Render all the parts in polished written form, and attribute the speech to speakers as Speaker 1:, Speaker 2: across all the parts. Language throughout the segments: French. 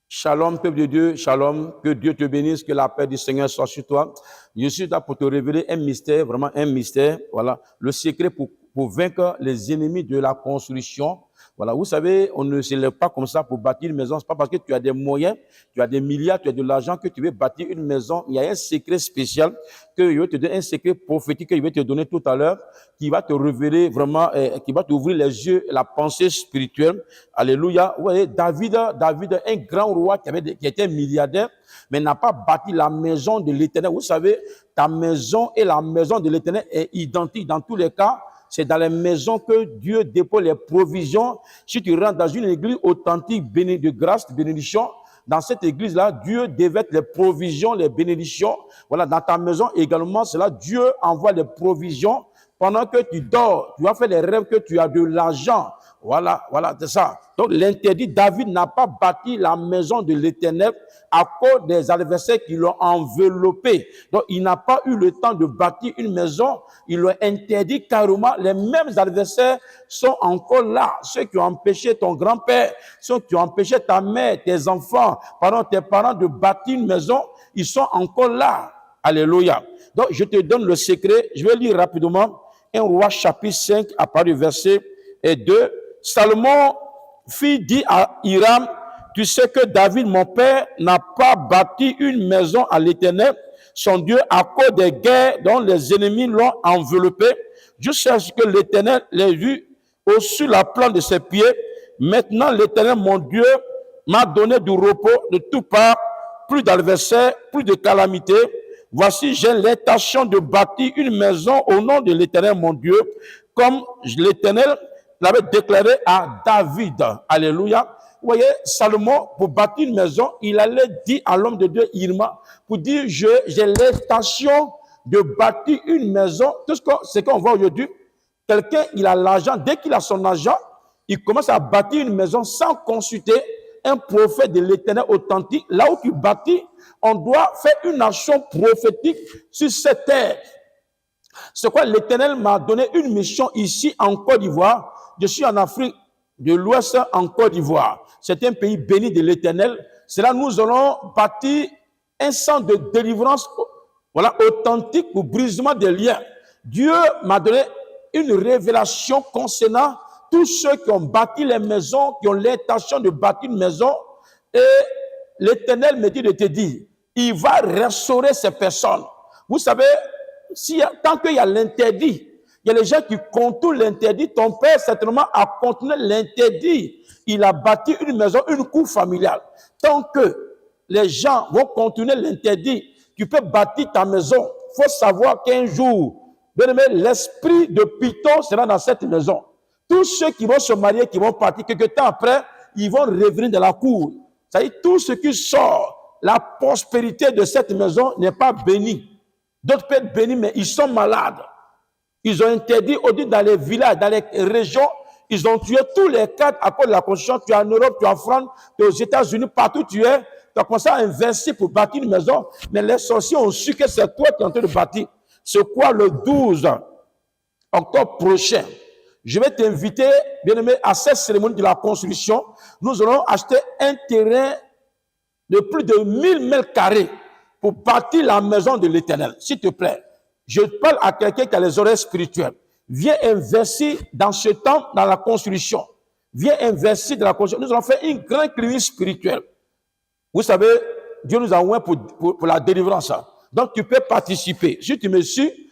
Speaker 1: Shalom, peuple de Dieu, shalom, que Dieu te bénisse, que la paix du Seigneur soit sur toi. Je suis là pour te révéler un mystère, vraiment un mystère, voilà, le secret pour vaincre les ennemis de la construction. Voilà, vous savez, on ne se lève pas comme ça pour bâtir une maison. Ce n'est pas parce que tu as des moyens, tu as des milliards, tu as de l'argent que tu veux bâtir une maison. Il y a un secret spécial que je vais te donner, un secret prophétique que je vais te donner tout à l'heure, qui va te révéler vraiment, qui va t'ouvrir les yeux, la pensée spirituelle. Alléluia. Vous voyez, David, un grand roi qui était milliardaire, mais n'a pas bâti la maison de l'Éternel. Vous savez, ta maison et la maison de l'Éternel est identique dans tous les cas. C'est dans les maisons que Dieu dépose les provisions. Si tu rentres dans une église authentique, de grâce, de bénédiction, dans cette église-là, Dieu déverse les provisions, les bénédictions. Voilà, dans ta maison également, c'est là Dieu envoie les provisions. Pendant que tu dors, tu vas faire des rêves que tu as de l'argent. Voilà, c'est ça. Donc l'interdit, David n'a pas bâti la maison de l'Éternel à cause des adversaires qui l'ont enveloppé. Donc il n'a pas eu le temps de bâtir une maison. Il l'a interdit carrément. Les mêmes adversaires sont encore là. Ceux qui ont empêché ton grand-père, ceux qui ont empêché ta mère, tes enfants, tes parents de bâtir une maison, ils sont encore là. Alléluia. Donc je te donne le secret. Je vais lire rapidement. 1 Roi chapitre 5 à partir du verset 2. Salomon dit à Hiram, tu sais que David, mon père, n'a pas bâti une maison à l'Éternel, son Dieu, à cause des guerres dont les ennemis l'ont enveloppé. Je cherche que l'Éternel l'ait vu au-dessus la plante de ses pieds. Maintenant, l'Éternel, mon Dieu, m'a donné du repos de toutes parts, plus d'adversaires, plus de calamités. Voici, j'ai l'intention de bâtir une maison au nom de l'Éternel, mon Dieu, comme l'Éternel l'avait déclaré à David. Alléluia. Vous voyez, Salomon, pour bâtir une maison, il allait dire à l'homme de Dieu, Irma, pour dire, j'ai l'intention de bâtir une maison. Tout ce qu'on voit aujourd'hui, quelqu'un, il a l'argent, dès qu'il a son argent, il commence à bâtir une maison sans consulter un prophète de l'Éternel authentique. Là où tu bâtis, on doit faire une action prophétique sur cette terre. C'est quoi l'Éternel m'a donné une mission ici en Côte d'Ivoire. Je suis en Afrique de l'Ouest en Côte d'Ivoire. C'est un pays béni de l'Éternel. C'est là nous allons bâtir un centre de délivrance, voilà, authentique pour brisement des liens. Dieu m'a donné une révélation concernant tous ceux qui ont bâti les maisons, qui ont l'intention de bâtir une maison. Et l'Éternel me dit de te dire, il va restaurer ces personnes. Vous savez, tant qu'il y a l'interdit, il y a les gens qui contournent l'interdit. Ton père, certainement, a contourné l'interdit. Il a bâti une maison, une cour familiale. Tant que les gens vont contourner l'interdit, tu peux bâtir ta maison. Il faut savoir qu'un jour, l'esprit de Python sera dans cette maison. Tous ceux qui vont se marier, qui vont partir, quelques temps après, ils vont revenir dans la cour. C'est-à-dire, tout ce qui sort, la prospérité de cette maison n'est pas bénie. D'autres peuvent être bénis, mais ils sont malades. Ils ont interdit, dans les villages, dans les régions, ils ont tué tous les cadres à cause de la construction. Tu es en Europe, tu es en France, tu es aux États-Unis, partout tu es. Tu as commencé à investir pour bâtir une maison, mais les sorciers ont su que c'est toi qui es en train de bâtir. C'est quoi le 12 octobre prochain? Je vais t'inviter, bien-aimé, à cette cérémonie de la construction. Nous allons acheter un terrain de plus de 1000 mètres carrés pour bâtir la maison de l'Éternel. S'il te plaît, je parle à quelqu'un qui a les oreilles spirituelles. Viens investir dans ce temps, dans la construction. Viens investir dans la construction. Nous allons faire une grande clinique spirituelle. Vous savez, Dieu nous a envoyé pour la délivrance. Donc, tu peux participer. Si tu me suis,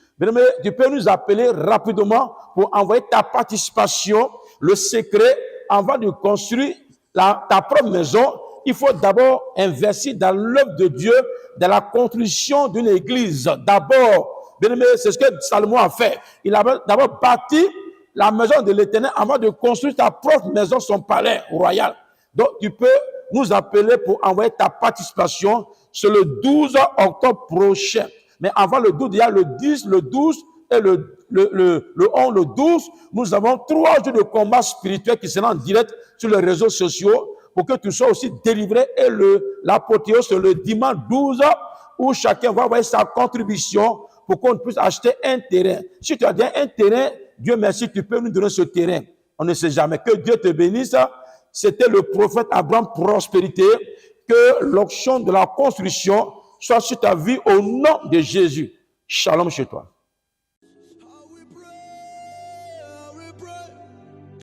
Speaker 1: tu peux nous appeler rapidement pour envoyer ta participation. Le secret, avant de construire ta propre maison, il faut d'abord investir dans l'œuvre de Dieu, dans la construction d'une église. D'abord, c'est ce que Salomon a fait. Il a d'abord bâti la maison de l'Éternel avant de construire ta propre maison, son palais royal. Donc, tu peux nous appeler pour envoyer ta participation sur le 12 octobre prochain. Mais avant le 12, il y a le 10, le 12 et le 11, le 12. Nous avons 3 jours de combat spirituel qui seront en direct sur les réseaux sociaux pour que tu sois aussi délivré. Et l'apothéose, c'est le dimanche 12 où chacun va envoyer sa contribution pour qu'on puisse acheter un terrain. Si tu as déjà un terrain, Dieu merci, tu peux nous donner ce terrain. On ne sait jamais. Que Dieu te bénisse. C'était le prophète Abraham Prospérité. Que l'onction de la construction soit sur ta vie au nom de Jésus. Shalom chez toi.